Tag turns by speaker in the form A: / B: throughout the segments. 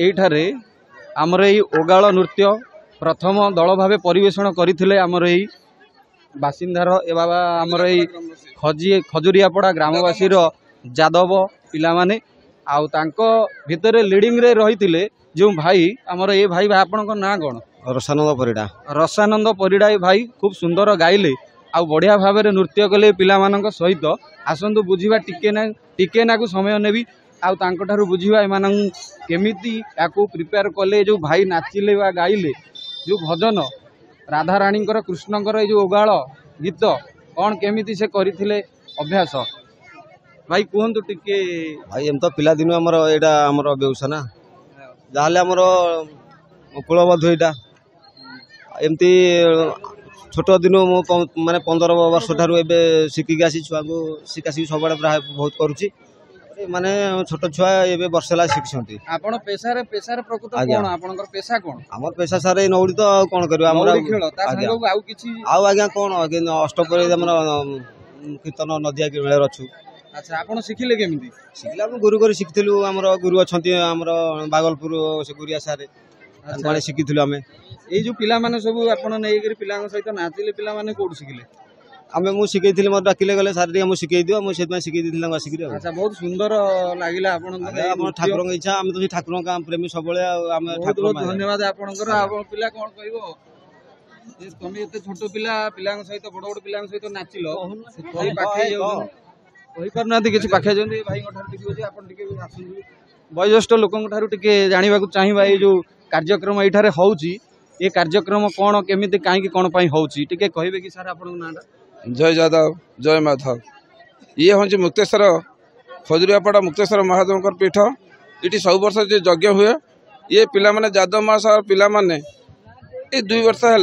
A: एठारे आमर यही ओगाल नृत्य प्रथम दल भाव परिवेषण करते आमर यही बासिंदार ए बाबा आमर यही खजुरियापड़ा ग्रामवासी यादव पिलामाने आउ तांको भितर लीडिंग रे रही जो भाई आमर ये भाई आपण ना कौन
B: रसानंद परिडा
A: रसानंद परिडा भाई खूब सुंदर गाइले आउ बढ़िया भाव में नृत्य कले पिला सहित आसतु बुझा टिके ना समय नेबी आउ तांको बुझा एम केमिति याकू प्रिपेयर कले जो भाई नाचिले वा गाइले जो भजन राधाराणी कृष्णकर जो ओगाल गीत कौन केमिति से करथिले अभ्यास भाई कहतु टिके
B: भाई एम तो पिला दिन आमर एटा आमर बेउसा ना जाले आमर कुलबद्ध एटा एमती छोट दिन माने 15 वर्ष ठारू एबे शिखिक आसी छुआ को शिखा शिखी सब प्राय बहुत करुच्ची माने छोट छुआ एबे वर्षला शिखछंती
A: आपण पेशा रे प्रकृत कोन आपनकर पेशा कोन
B: हमर पेशा सारे नौड़ी तो कोन करियो हमर
A: खेल ता संग आउ किछि
B: आउ आज्ञा कोन अष्टपरी हमर कीर्तन नदिया के मेळ रछु।
A: अच्छा आपण शिखिले केमिति
B: शिखिला हम गुरु कर शिखिथिलु हमर गुरु अछंती हमर बागलपुर से गुरिया सारे माने शिखिथिलु हमें
A: ए जो पिला माने सब आपण नै के पिला सहित नाचिले पिला माने कोड शिखिले
B: आमे मु शिखैथिलि मोर डाकिले गले सारे हम शिखै दियो मु सेत शिखै दिथिला आसिकरी।
A: अच्छा बहुत सुंदर लागिला आपण
B: ठाकुर इच्छा आमे तो ठाकुर का प्रेमी सबले आमे ठाकुर
A: बहुत धन्यवाद आपनकर आपण पिला कोन कहबो तुम एते छोट पिला पिला सहित बड़ बड़ पिला सहित नाचिलो भाई पाखे कहि करना किछि पाखे जंदी भाई ठार टिके होची आपण टिके आसु वयोज्येष्ठ लोकन ठार टिके जानिबा को चाहिबा ए जो कार्यक्रम एठारे होउची ए कार्यक्रम कोन केमिति काहे कोन पई होउची टिके कहबे कि सर आपण नाटा
C: जय यादव जय माधव ये हूँ मुक्तेश्वर खजुरियापड़ा मुक्तेश्वर महादेव पीठ ये सब वर्ष जो यज्ञ हुए ये पिला माने यादव मास और पिला माने ये 2 वर्ष है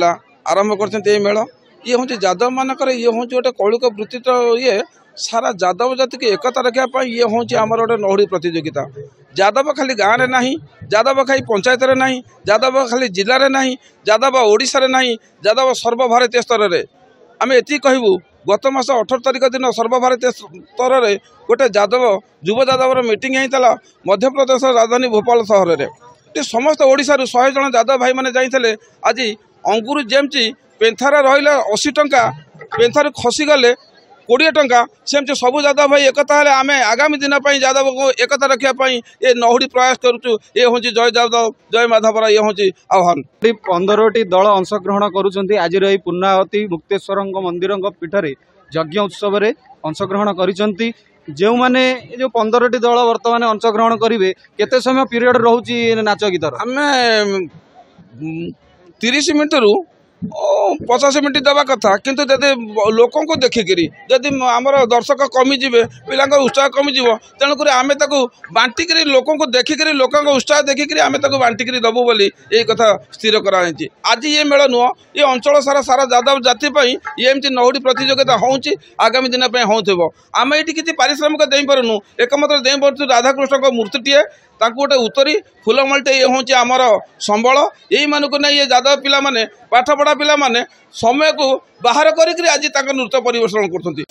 C: आरंभ कर मेल ये हूँ यादव मानकर ये हूँ गोटे कौलिक वृत्ति तो ये सारा यादव जाति की एकता रखापी ये हूँ आमर गोटे नौड़ी प्रतियोगिता यादव खाली गाँव में ना यादव खाली पंचायत में ना यादव खाली जिले में ना यादव ओडिशा ना यादव सर्वभारतीय स्तर में आम ये कहूँ गत मास 18 तारिख दिन सर्वभारतीय स्तर में गोटे यादव युव यादव मीटिंग होता मध्यप्रदेश राजधानी भोपाल सहर में समस्त ओडिशा 100 जन यादव भाई मैंने जाते आज अंगुर जेमची पेन्थार रहा 80 टंका पेन्थार खसीगले 20 टंका सेमती सब यादव भाई एकता है आम आगामी दिन यादव को एकता रखापी ये नहुड़ी प्रयास करुचु ये हूँ जय यादव जय माधव ये हूँ आह्वान
A: 15टी दल अंशग्रहण करुँच आज पूर्णावती मुक्तेश्वर मंदिर पीठरे यज्ञ उत्सव में अंशग्रहण करिसेंती जो माने जो 15टी दल वर्तमान अंशग्रहण करेंगे केते समय पीरियड रोची नाच गीतर
C: आम 30 मिनट रु 50 मिनट देवा कथा किंतु जदि लोक को देखिकी जदि आमर दर्शक कमिजे पिला उत्साह कमिज तेणुक आम बांटिक लोक देखिक लोक उत्साह देखिक आम बांटिक दबू बोली ये कथा स्थिर कराई आज ये मेल नुह ये अंचल सारा सारा यादव जाति ये एमती नहुड़ी प्रतियोगिता होची आगामी दिन हो आम ये किसी पारिश्रमिक दे पारूँ एकमात्र दे पार्छ राधाकृष्ण मूर्तिटे गोटे उत्तरी फूलमालटे ये हूँ आमर संबल यही मानक नहीं ये यादव पिला माने पाठ पढ़ा पिला माने समय को बाहर करी आज नृत्य परिवेषण कर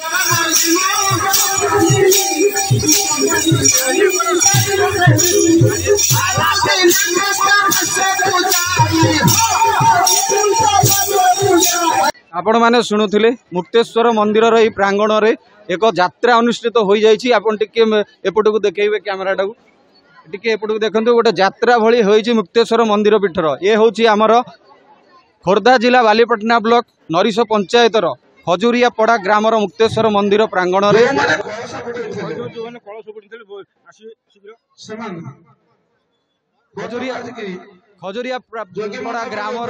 A: आपण माने शुणुथिले मुक्तेश्वर मंदिर रही प्रांगण रे एक यात्रा अनुष्ठित हो जाइछि। आपण टिके एपटू देखैबे कैमरा टाकू टिके एपटू देखंतु गोटे यात्रा भली होइछि मुक्तेश्वर मंदिर पीठर ये होछि आमर खोर्धा जिला बालीपटना ब्लॉक नरीश पंचायतर खजुरियापड़ा ग्रामर मुक्तेश्वर मंदिर प्रांगण रे खजुरियापड़ा ग्रामर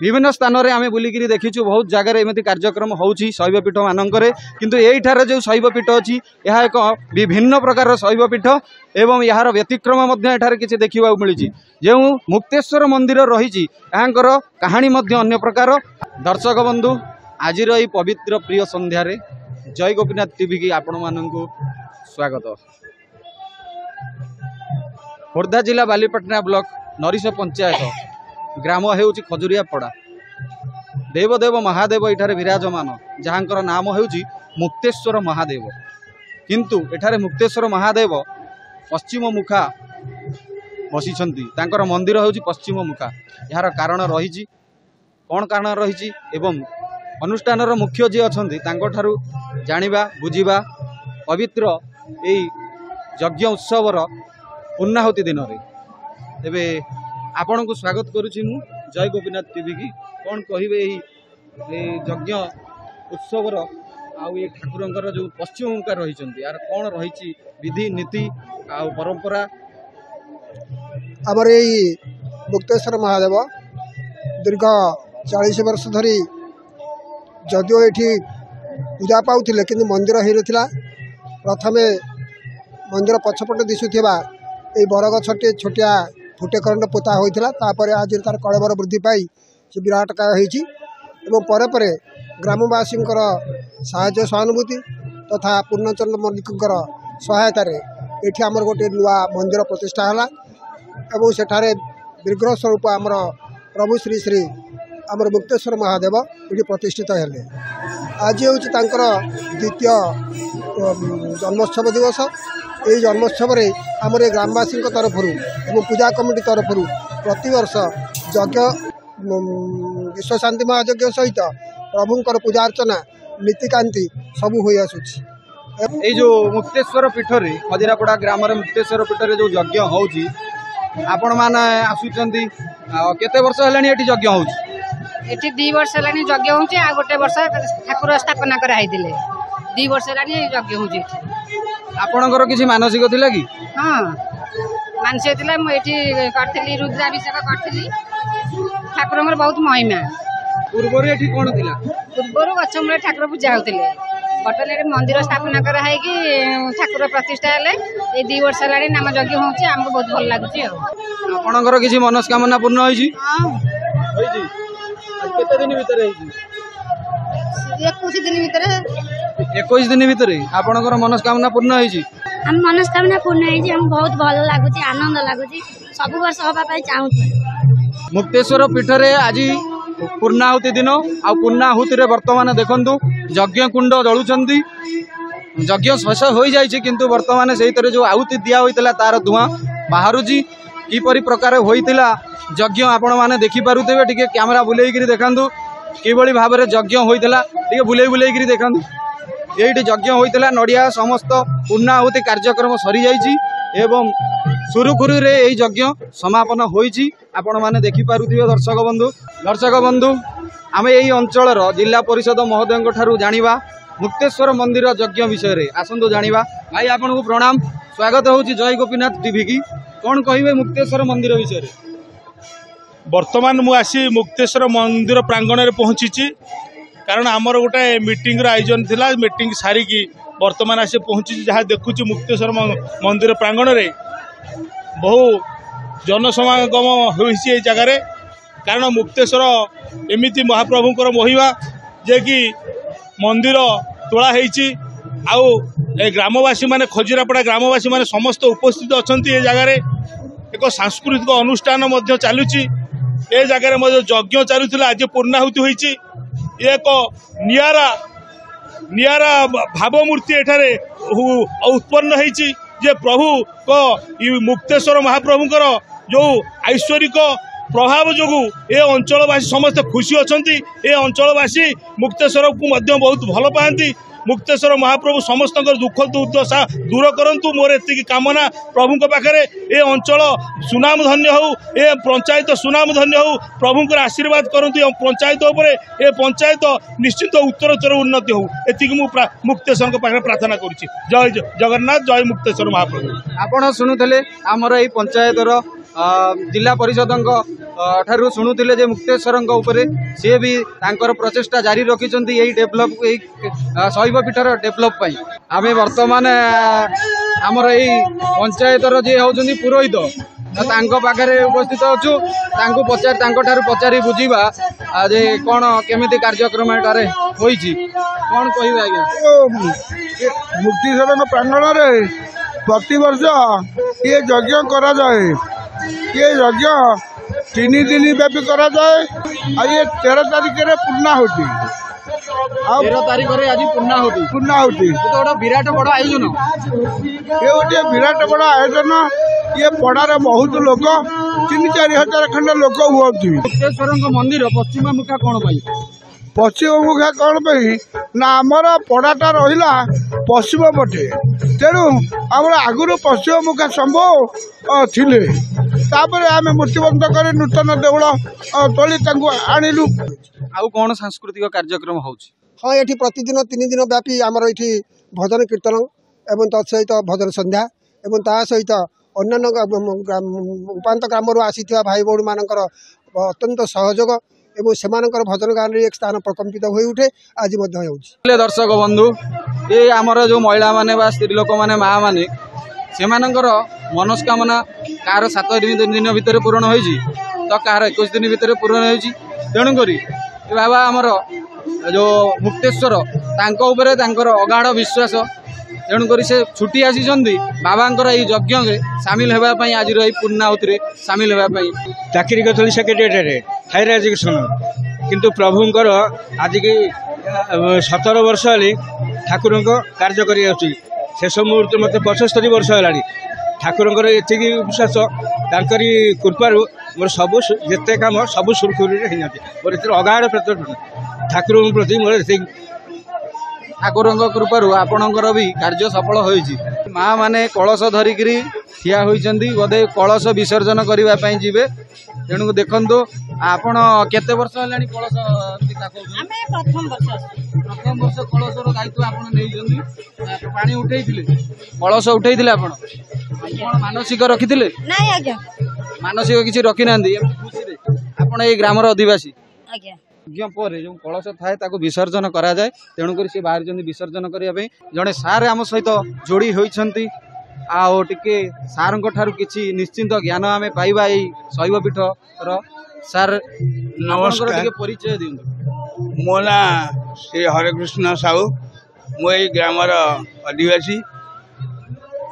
A: विभिन्न स्थान में आम बुलिकी देखीचु बहुत जगह एमती कार्यक्रम होउछि शैवपीठ मानकरे किंतु एठार जो शैवपीठ अछि यह एक विभिन्न प्रकार शैवपीठ एवं यार व्यतिक्रम मध्य एठार किछि देखिबा मिलुछि जो मुक्तेश्वर मंदिर रही यहाँ कहानी अन्य प्रकार। दर्शक बंधु आज पवित्र प्रिय संध्यारे जय गोपीनाथ टीवी की आपण माननकु स्वागत। खोर्धा जिला बालीपाटना ब्लॉक नरीश पंचायत ग्राम हेउची खजुरिया पड़ा देवदेव महादेव एठारे विराजमान जहाँकर नाम हेउची मुक्तेश्वर महादेव किंतु एठारे मुक्तेश्वर महादेव पश्चिम मुखा बसिछंती तांकर मंदिर हेउची पश्चिम मुखा यार कारण रही कौन कारण रही एवं अनुष्ठान मुख्य जी अच्छा तांको जानिबा बुझिबा पवित्र यही यज्ञ उत्सवर पूर्णाहुति दिन में तेबे आपण को स्वागत करुछि मु जय गोपीनाथ टीवी की कौन कहिबे यज्ञ उत्सवर आउ ये ठाकुरंकर जो पश्चिम मुखा रही यार कौन रही विधि नीति आ परंपरा।
D: आमर यही मुक्तेश्वर महादेव दीर्घ 40 वर्ष धरी जदिओ ये पूजा पाउथिले किंतु मंदिर हो नथिला। प्रथमे मंदिर पछपटे दिशुथिबा ए बरगछटे छोटिया फुटेकरंड पोता होइथिला तापर आज तार कलेबर वृद्धि पाई से विराटकाय होइछि एवं परे परे ग्रामवासींकर साहाय्य सहानुभूति तथा पूर्णचंद्र मल्लिकर सहायता एठी आमर गोटे नुआ मंदिर प्रतिष्ठा हला एवं सेठारे विग्रह स्वरूप आमर प्रभु श्री श्री आमर मुक्तेश्वर महादेव ये प्रतिष्ठित हेले। आज हूँ तांकर द्वितीय जन्मोत्सव दिवस। यही जन्मोत्सव आमर ये ग्रामवासी तरफ एवं पूजा कमिटी तरफ प्रतिवर्ष यज्ञ विश्व शांति महायज्ञ सहित प्रभुंकर पूजा अर्चना नीतिकांति सबू हो आसुछि।
A: ये जो मुक्तेश्वर पीठ रे खजुरापड़ा ग्राम मुक्तेश्वर पीठ रे जो यज्ञ होउछि आपण माने आसुचंती केते वर्ष हेलानी एठी यज्ञ होउछि?
E: एठी 2 वर्ष हेलानी यज्ञ होउछि आ गोटे वर्ष ठाकुर स्थापना करा हैतिले 2 वर्ष हेलानी यज्ञ होउछि।
A: आपणकर किछि मानसिक थिला कि?
E: हां मानसिक थिला म एठी करथिली रुद्राभिषेक करथिली ठाकुरंकर बहुत महिमा।
A: पूर्वरे एठी कोन थिला?
E: पूर्वरो गछमले ठाकुर पूजा होतिले बटले मंदिर स्थापना करा है कि ठाकुर प्रतिष्ठा हेले ए 2 वर्ष हेलानी नाम यज्ञ होउछि हमको बहुत भल लागुछि।
A: आपणकर किछि मनस्कामना पूर्ण होइछि?
E: हां
A: होइछि। आज केते दिन भीतर होइछि?
E: 21 दिन भीतर
A: 21 दिन भीतर आपणकर मनस्कामना पूर्ण होइछि?
F: हम मनस्कामना पूर्ण होइछि हम बहुत भल लागुछि आनंद लागुछि सब वर्ष होबा पाई चाहूछि।
A: मुक्तेश्वर पीठ रे आज पूर्णाहुति दिन आ पूर्णाहुति रे वर्तमान देखंतु यज्ञ कुंड जळुचंती यज्ञ शेष हो जाइछि किंतु वर्तमान सेहि तरे जो आहुति दिया होइतला तार धुआं बाहरुछि किपरि प्रकार होइतला यज्ञ आपण माने देखि पारुथेबे टिके कैमरा बुलेई करी देखंतु किबळी भाबरे यज्ञ होइतला टिके बुलेई करी देखंतु एइटी यज्ञ होइतला नडिया समस्त पूर्णाहुति कार्यक्रम सरी जाइछि एवं सुरुखुरु रे एई यज्ञ समापन होइछि आपण माने देखि पारुथिबे। दर्शक बंधु आमे एई अंचलर जिला परिषद महोदय ठारू जानिबा मुक्तेश्वर मंदिर यज्ञ विषय रे आसंतु जानिबा। भाई आपन को प्रणाम स्वागत होउछि जय गोपीनाथ टीवी की कोन कहिबे मुक्तेश्वर मंदिर विषय रे?
G: वर्तमान मु आसी मुक्तेश्वर मंदिर प्रांगण रे पहुंची कारण आमर गोटे मीटिंग आयोजन थिला मीटिंग सारिकी वर्तमान आसी पहुंची जहाँ देखुची मुक्तेश्वर मंदिर प्रांगण रे बहु जनसमागम होइछि जगार कारण मुक्तेश्वर एमिति महाप्रभुंकर महिमा जे कि मंदिर तोला होइछि आउ ए ग्रामवासी माने खजुरापड़ा ग्रामवासी माने समस्त उपस्थित अछंती ए जगार एक सांस्कृतिक अनुष्ठान मध्य चालुछि ए जगार मध्य यज्ञ चालुथिला आज पूर्णाहुति होइछि एक नियारा भावमूर्ति एठारे उत्पन्न होइछि जे प्रभु को मुक्तेश्वर महाप्रभुंकर जो ऐश्वरिक प्रभाव जोगु ए अंचलवासी समस्त खुशी अछंती ए अंचलवासी मुक्तेश्वर को मध्य बहुत भल पाती मुक्तेश्वर महाप्रभु समस्त दुख दुर्दशा दूर करंतु मोर एति कामना प्रभु पाखे ए अंचल सुनाम धन्य हो ए पंचायत सुनाम धन्य हो प्रभु आशीर्वाद करंतु पंचायत उपरे ए पंचायत निश्चित उत्तरोत्तर उन्नति हो एति मुक्तेश्वर पाखे प्रार्थना करुछि। जय जगन्नाथ जय मुक्तेश्वर महाप्रभु।
A: आपण शुणुले आमर एई पंचायतर जिला परिषद ଠାରୁ ଶୁଣୁଥିଲେ ଯେ ମୁକ୍ତେଶ୍ୱରଙ୍କ ଉପରେ ସିଏ ବି ତାଙ୍କର ପ୍ରଚେଷ୍ଟା ଜାରି ରଖିଛନ୍ତି ଏଇ ଡେଭଲପ ଏଇ ଶୈବପୀଠର ଡେଭଲପ ପାଇଁ। ଆମେ ବର୍ତ୍ତମାନ ଆମର ଏଇ ପଞ୍ଚାୟତର ଯିଏ ହେଉଛନ୍ତି ପୁରୋହିତ ତାଙ୍କ ପାଖରେ ଉପସ୍ଥିତ ଅଛୁ। ତାଙ୍କଠାରୁ ପଚାରି ବୁଝିବା ଯେ କ'ଣ କେମିତି କାର୍ଯ୍ୟକ୍ରମ ଏଠାରେ ହୋଇଛି, କ'ଣ କହିବେ ଆଜ୍ଞା?
H: ମୁକ୍ତେଶ୍ୱରଙ୍କ ପ୍ରାଙ୍ଗଣରେ ପ୍ରତିବର୍ଷ ଇଏ ଯଜ୍ଞ କରାଯାଏ। ଇଏ ଯଜ୍ଞ 3 ଦିନ ବ୍ୟାପୀ କରାଯାଏ। ଆଉ ଇଏ 13 ତାରିଖରେ ପୂର୍ଣ୍ଣାହୁତି। ଆଉ
A: 13 ତାରିଖରେ ଆଜି
H: ପୂର୍ଣ୍ଣାହୁତି
A: ଗୋଟେ ବିରାଟ ବଡ଼ ଆୟୋଜନ।
H: ଏ ଗୋଟିଏ ବିରାଟ ବଡ଼ ଆୟୋଜନ। ଇଏ ପଡ଼ାରେ ବହୁତ ଲୋକ 3-4 ହଜାର ଖଣ୍ଡେ ଲୋକ ହୁଅନ୍ତି।
A: ମୁକ୍ତେଶ୍ୱରଙ୍କ ମନ୍ଦିର ପଶ୍ଚିମମୁଖା କ'ଣ ପାଇଁ?
H: ପଶ୍ଚିମମୁଖା କ'ଣ ପାଇଁ ନା ଆମର ପଡ଼ାଟା ରହିଲା ପଶ୍ଚିମ ପଟେ, ତେଣୁ ଆମର ଆଗରୁ ପଶ୍ଚିମମୁଖା ଶମ୍ଭୁ ଥିଲେ। ତାପରେ ଆମେ ମୂର୍ତ୍ତିବନ୍ଧ କରି ନୂତନ ଦେଉଳ ତୋଳି ତାଙ୍କୁ ଆଣିଲୁ।
A: ଆଉ କ'ଣ ସାଂସ୍କୃତିକ କାର୍ଯ୍ୟକ୍ରମ ହେଉଛି?
D: ହଁ, ଏଠି ପ୍ରତିଦିନ 3 ଦିନ ବ୍ୟାପୀ ଆମର ଏଠି ଭଜନ କୀର୍ତ୍ତନ ଏବଂ ତା ସହିତ ଭଜନ ସନ୍ଧ୍ୟା ଏବଂ ତା ସହିତ ଅନ୍ୟାନ୍ୟ ଉପାନ୍ତ ଗ୍ରାମରୁ ଆସିଥିବା ଭାଇ ଭଉଣୀମାନଙ୍କର ଅତ୍ୟନ୍ତ ସହଯୋଗ ଏବଂ ସେମାନଙ୍କର ଭଜନ ଗାନରେ ଏକ ସ୍ଥାନ ପ୍ରକମ୍ପିତ ହୋଇ ଉଠେ। ଆଜି ମଧ୍ୟ ହେଉଛି।
A: ଦର୍ଶକ ବନ୍ଧୁ, ଏ ଆମର ଯେଉଁ ମହିଳାମାନେ ବା ସ୍ତ୍ରୀ ଲୋକମାନେ ମାଆ ମାନେ ସେମାନଙ୍କର ମନସ୍କାମନା କାହାର 7 ଦିନ ଭିତରେ ପୂରଣ ହୋଇଛି ତ କାହାର 21 ଦିନ ଭିତରେ ପୂରଣ ହୋଇଛି। ତେଣୁକରି ବାବା ଆମର ଯେଉଁ ମୁକ୍ତେଶ୍ୱର ତାଙ୍କ ଉପରେ ତାଙ୍କର ଅଗାଢ଼ ବିଶ୍ୱାସ। ତେଣୁକରି ସେ ଛୁଟି ଆସିଛନ୍ତି ବାବାଙ୍କର ଏଇ ଯଜ୍ଞରେ ସାମିଲ ହେବା ପାଇଁ, ଆଜିର ଏଇ ପୂର୍ଣ୍ଣାହୁତିରେ ସାମିଲ ହେବା ପାଇଁ।
I: ଚାକିରି କରିଥିଲି ସେକ୍ରେଟେରିଏଟରେ ହାଇର ଏଜୁକେସନ, କିନ୍ତୁ ପ୍ରଭୁଙ୍କର ଆଜିକି 17 ବର୍ଷ ହେଲି ଠାକୁରଙ୍କ କାର୍ଯ୍ୟ କରି ଆସୁଛି। ଶେଷ ମୁହୂର୍ତ୍ତ ମୋତେ 75 ବର୍ଷ ହେଲାଣି। ଠାକୁରଙ୍କର ଏତିକି ବିଶ୍ୱାସ, ତାଙ୍କରି କୃପାରୁ ମୋର ସବୁ ଯେତେ କାମ ସବୁ ସୁରୁଖୁରୁରେ ହେଇଯାନ୍ତି। ମୋର ଏଥିରେ ଅଗାଢ଼ ପ୍ରତିଷ୍ଠା ଠାକୁରଙ୍କ ପ୍ରତି ମୋର ଏତିକି।
A: ଠାକୁରଙ୍କ କୃପାରୁ ଆପଣଙ୍କର ବି କାର୍ଯ୍ୟ ସଫଳ ହୋଇଛି। ମା ମାନେ କଳସ ଧରିକିରି ଠିଆ ହୋଇଛନ୍ତି, ବୋଧେ କଳସ ବିସର୍ଜନ କରିବା ପାଇଁ ଯିବେ। ତେଣୁ ଦେଖନ୍ତୁ ଆପଣ କେତେ ବର୍ଷ ହେଲାଣି କଳସ?
J: ଆମେ ପ୍ରଥମ ବର୍ଷ
A: କଳସର ଦାୟିତ୍ୱ ଆପଣ ନେଇଛନ୍ତି। ପାଣି ଉଠେଇଥିଲେ, କଳସ ଉଠେଇଥିଲେ ଆପଣ? କ'ଣ ମାନସିକ ରଖିଥିଲେ?
J: ନାଇଁ ଆଜ୍ଞା,
A: ମାନସିକ କିଛି ରଖିନାହାନ୍ତି? ଖୁସିରେ ଆପଣ ଏଇ ଗ୍ରାମର ଅଧିବାସୀ?
J: ଆଜ୍ଞା।
A: ଯଜ୍ଞ ପରେ ଯେଉଁ କଳସ ଥାଏ ତାକୁ ବିସର୍ଜନ କରାଯାଏ। ତେଣୁକରି ସେ ବାହାରିଛନ୍ତି ବିସର୍ଜନ କରିବା ପାଇଁ। ଜଣେ ସାର୍ ଆମ ସହିତ ଯୋଡ଼ି ହୋଇଛନ୍ତି। ଆଉ ଟିକେ ସାର୍ଙ୍କ ଠାରୁ କିଛି ନିଶ୍ଚିନ୍ତ ଜ୍ଞାନ ଆମେ ପାଇବା ଏଇ ଶୈବପୀଠର। ସାର୍ ନମସ୍କାର, ଟିକେ ପରିଚୟ ଦିଅନ୍ତୁ।
K: ମୋ ନାଁ ଶ୍ରୀ ହରେକୃଷ୍ଣ ସାହୁ। ମୁଁ ଏଇ ଗ୍ରାମର ଅଧିବାସୀ।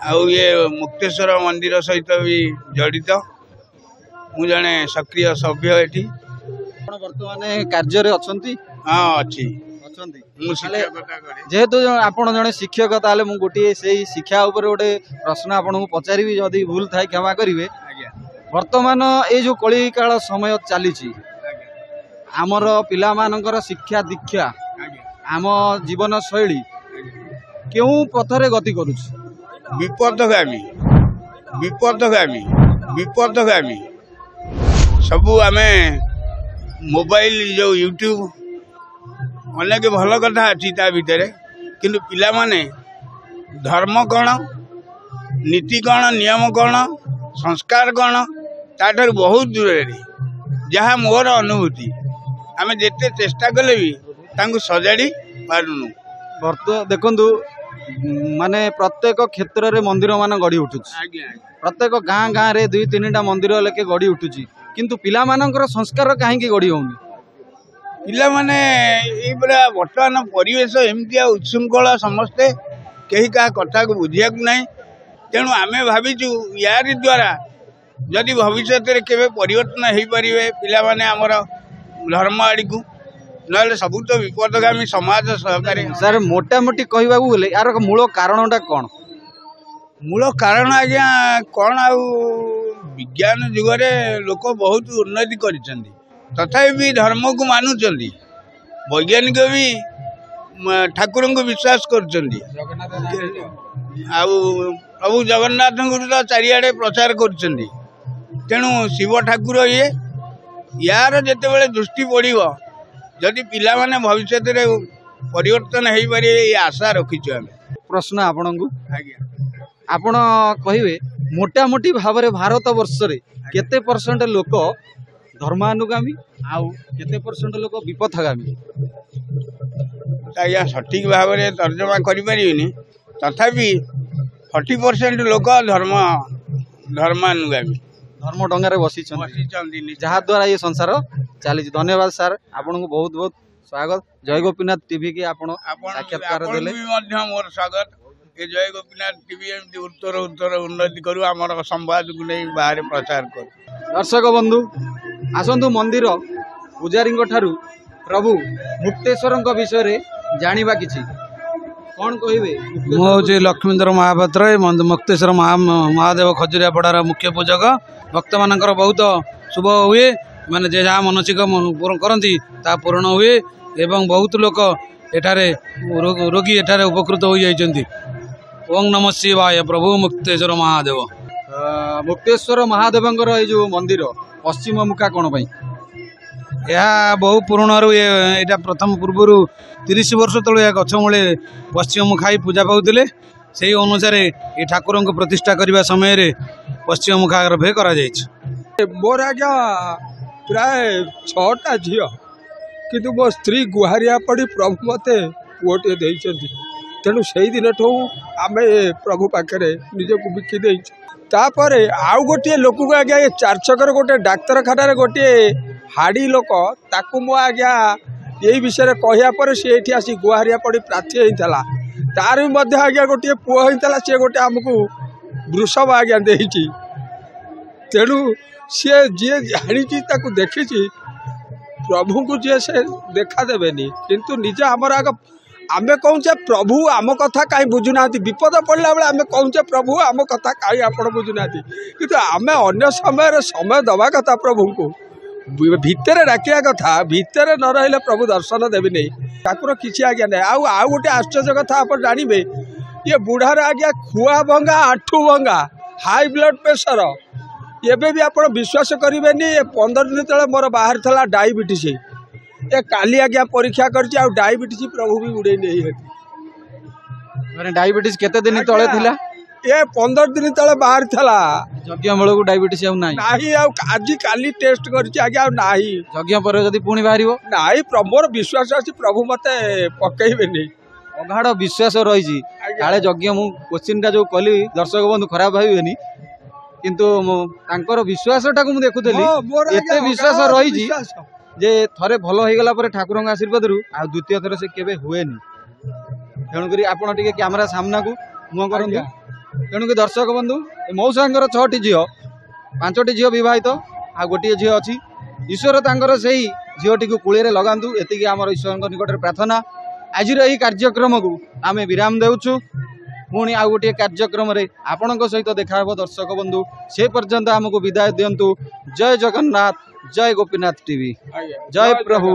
K: ଆଉ ଇଏ ମୁକ୍ତେଶ୍ୱର ମନ୍ଦିର ସହିତ ବି ଜଡ଼ିତ। ମୁଁ ଜଣେ ସକ୍ରିୟ ସଭ୍ୟ ଏଠି।
A: ଆପଣ ବର୍ତ୍ତମାନ କାର୍ଯ୍ୟରେ ଅଛନ୍ତି?
K: ହଁ, ଅଛି।
A: ମୁଁ ଶିକ୍ଷକତା କରେ। ଯେହେତୁ ଆପଣ ଜଣେ ଶିକ୍ଷକ, ତାହେଲେ ମୁଁ ଗୋଟିଏ ସେଇ ଶିକ୍ଷା ଉପରେ ଗୋଟେ ପ୍ରଶ୍ନ ଆପଣଙ୍କୁ ପଚାରିବି, ଯଦି ଭୁଲ ଥାଏ କ୍ଷମା କରିବେ। ବର୍ତ୍ତମାନ ଏଇ ଯେଉଁ କଳିକାଳ ସମୟ ଚାଲିଛି, ଆମର ପିଲାମାନଙ୍କର ଶିକ୍ଷା ଦୀକ୍ଷା, ଆମ ଜୀବନ ଶୈଳୀ କେଉଁ ପଥରେ ଗତି କରୁଛି?
K: ବିପଦଗାମୀ। ସବୁ ଆମେ ମୋବାଇଲ ଯେଉଁ ୟୁଟ୍ୟୁବ ଅନେକ ଭଲ କଥା ଅଛି ତା ଭିତରେ, କିନ୍ତୁ ପିଲାମାନେ ଧର୍ମ କ'ଣ, ନୀତି କ'ଣ, ନିୟମ କ'ଣ, ସଂସ୍କାର କ'ଣ ତାଠାରୁ ବହୁତ ଦୂରରେ। ଯାହା ମୋର ଅନୁଭୂତି, ଆମେ ଯେତେ ଚେଷ୍ଟା କଲେ ବି ତାଙ୍କୁ ସଜାଡ଼ି ପାରୁନୁ।
A: ଦେଖନ୍ତୁ, ମାନେ ପ୍ରତ୍ୟେକ କ୍ଷେତ୍ରରେ ମନ୍ଦିର ମାନ ଗଢ଼ି ଉଠୁଛି। ପ୍ରତ୍ୟେକ ଗାଁରେ 2-3ଟା ମନ୍ଦିର ଲେଖେ ଗଢ଼ି ଉଠୁଛି, କିନ୍ତୁ ପିଲାମାନଙ୍କର ସଂସ୍କାର କାହିଁକି ଗଢ଼ି ହେଉନି?
K: ପିଲାମାନେ ଏଇଭଳିଆ ବର୍ତ୍ତମାନ ପରିବେଶ ଏମିତିଆ ଉଚ୍ଛୃଙ୍ଖଳ, ସମସ୍ତେ କେହି କାହା କଥାକୁ ବୁଝିବାକୁ ନାହିଁ। ତେଣୁ ଆମେ ଭାବିଛୁ ୟାରି ଦ୍ୱାରା ଯଦି ଭବିଷ୍ୟତରେ କେବେ ପରିବର୍ତ୍ତନ ହେଇପାରିବେ ପିଲାମାନେ ଆମର ଧର୍ମ ଆଡ଼ିକୁ, ନହେଲେ ସବୁ ତ ବିପଦଗାମୀ ସମାଜ ସହକାରେ।
A: ସାର୍, ମୋଟାମୋଟି କହିବାକୁ ଗଲେ ୟାର ମୂଳ କାରଣଟା କ'ଣ?
K: ମୂଳ କାରଣ ଆଜ୍ଞା କ'ଣ, ଆଉ ବିଜ୍ଞାନ ଯୁଗରେ ଲୋକ ବହୁତ ଉନ୍ନତି କରିଛନ୍ତି, ତଥାପି ବି ଧର୍ମକୁ ମାନୁଛନ୍ତି। ବୈଜ୍ଞାନିକ ବି ଠାକୁରଙ୍କୁ ବିଶ୍ୱାସ କରୁଛନ୍ତି। ଆଉ ପ୍ରଭୁ ଜଗନ୍ନାଥଙ୍କୁ ତ ଚାରିଆଡ଼େ ପ୍ରଚାର କରୁଛନ୍ତି। ତେଣୁ ଶିବ ଠାକୁର ୟାର ଯେତେବେଳେ ଦୃଷ୍ଟି ପଡ଼ିବ, ଯଦି ପିଲାମାନେ ଭବିଷ୍ୟତରେ ପରିବର୍ତ୍ତନ ହେଇପାରିବେ, ଏଇ ଆଶା ରଖିଛୁ ଆମେ।
A: ପ୍ରଶ୍ନ ଆପଣଙ୍କୁ, ଆଜ୍ଞା ଆପଣ କହିବେ ମୋଟାମୋଟି ଭାବରେ ଭାରତ ବର୍ଷରେ କେତେ % ଲୋକ धर्मानुगामी आउ केते परसेंट लोक विपथगामी
K: आज्ञा सठिक भाव में तर्जमा करें तथापि 40% लोक धर्मानुगामी
A: धर्म डंगारे बसी जहाँ द्वारा ये संसार चली। धन्यवाद सर, आपन को बहुत बहुत स्वागत। जय गोपीनाथ टीवी के आपण साक्षात्कार देले
K: मोर स्वागत। ये जय गोपीनाथ टीवी एमती उत्तर उत्तर उन्नति करू आमर संवाद को नहीं बाहर प्रचार कर।
A: दर्शक बंधु आसंतु मंदिर पूजारी ठारू प्रभु मुक्तेश्वर विषय जानिबा किछि कौन कहिबे?
C: मुझे लक्ष्मीधर महापात्र मुक्तेश्वर महादेव खजुरियापड़ार मुख्य पूजक। भक्त मानकर बहुत शुभ हुए, माने जे जहाँ मनसिक पूर्ण करती ता पूर्ण हुए एवं बहुत लोक एठारे रोगी एठारे उपकृत हो जाइछन्ति। ओम नमः शिवाय। प्रभु मुक्तेश्वर महादेव।
A: मुक्तेश्वर महादेवंकर ये जो मंदिर पश्चिम मुखा कौन पाई?
C: यह बहु पुराण यहाँ प्रथम पूर्वर 30 वर्ष तले यह गछमूले पश्चिम मुखाई पूजा पाते से अनुसार ये ठाकुर को प्रतिष्ठा करने समय पश्चिम मुखाग्रभे करा
H: मोर आज्ञा प्राय 6टा झी किंतु मो स्त्री गुहारिया पड़ी प्रभु मत पुओटे तेणु से दिन आम प्रभु पाखे निजक बिकी तापर आउ गोटे लोक को आज्ञा ये 4 छकर गोटे डाक्तरखाना गोटे हाड़ी लोक ताकू मो आज्ञा यही विषय कहया पर सी ये आसी गुहारिया पड़ी प्रार्थी होता तार भी आज्ञा गोटे पुओ होता सी गोटे आमको वृषभ आज्ञा देती तेणु सी जी जानी देखी प्रभु को जी से देखा देवेनी किंतु निजे आमर आग आम कहचे प्रभु आम कथा कहीं बुझुना विपद पड़ला बेले आम कहचे प्रभु आम कथा कहीं आप बुझुना किंतु आम अन्य समय दवा कथा प्रभु को भितर डाकिया कथा भितर न रही प्रभु दर्शन देवी नहीं ठाकुर किसी आज्ञा ना आउ गोटे आश्चर्य कथा आप जानवे ये बुढ़ार आज्ञा खुआ भंगा आंठू भंगा हाई ब्लड प्रेशर एबे भी आप विश्वास करेंगे 15 दिन तले मोर बाहर था डायबिटीज ए काली आज्ञा परीक्षा कर डायबिटीज प्रभु भी उड़े नहीं
A: डायबिटीज केते दिन तले थिला
H: ये 15 दिन तले बाहर था
A: यज्ञ बेल को डायबिटीज
H: नहीं आज काली टेस्ट कर नहीं
A: यज्ञ पर जदि पुणी बाहर
H: नहीं मोर विश्वास अच्छी प्रभु मत पकईबे नहीं
A: अगाढ़ विश्वास रही काले यज्ञ मु क्वेश्चन टा जो कली दर्शक बंधु खराब भाई किंतु तांकर विश्वास टाक मु देखुली एते विश्वास रही जे थरे भल हो गला पर ठाकुर आशीर्वाद रु आ द्वितीय थर से केबे हुएनी तेणुक आपण टिके कैमरा सामना को मुह करंतु तेणुक दर्शक बंधु मौसांकर 6टी झील 5टी झील विवाहित आ गोटे झील अच्छी ईश्वर तांकर से झीलटी को कूले लगातु एति आमर ईश्वर निकट प्रार्थना। आज कार्यक्रम को आम विराम देउछु पुणी आउ गोटे कार्यक्रम आपण सहित देखा दर्शक बंधु से पर्यंत आमको विदाय दिंतु। जय जगन्नाथ, जय गोपीनाथ टीवी, जय प्रभु।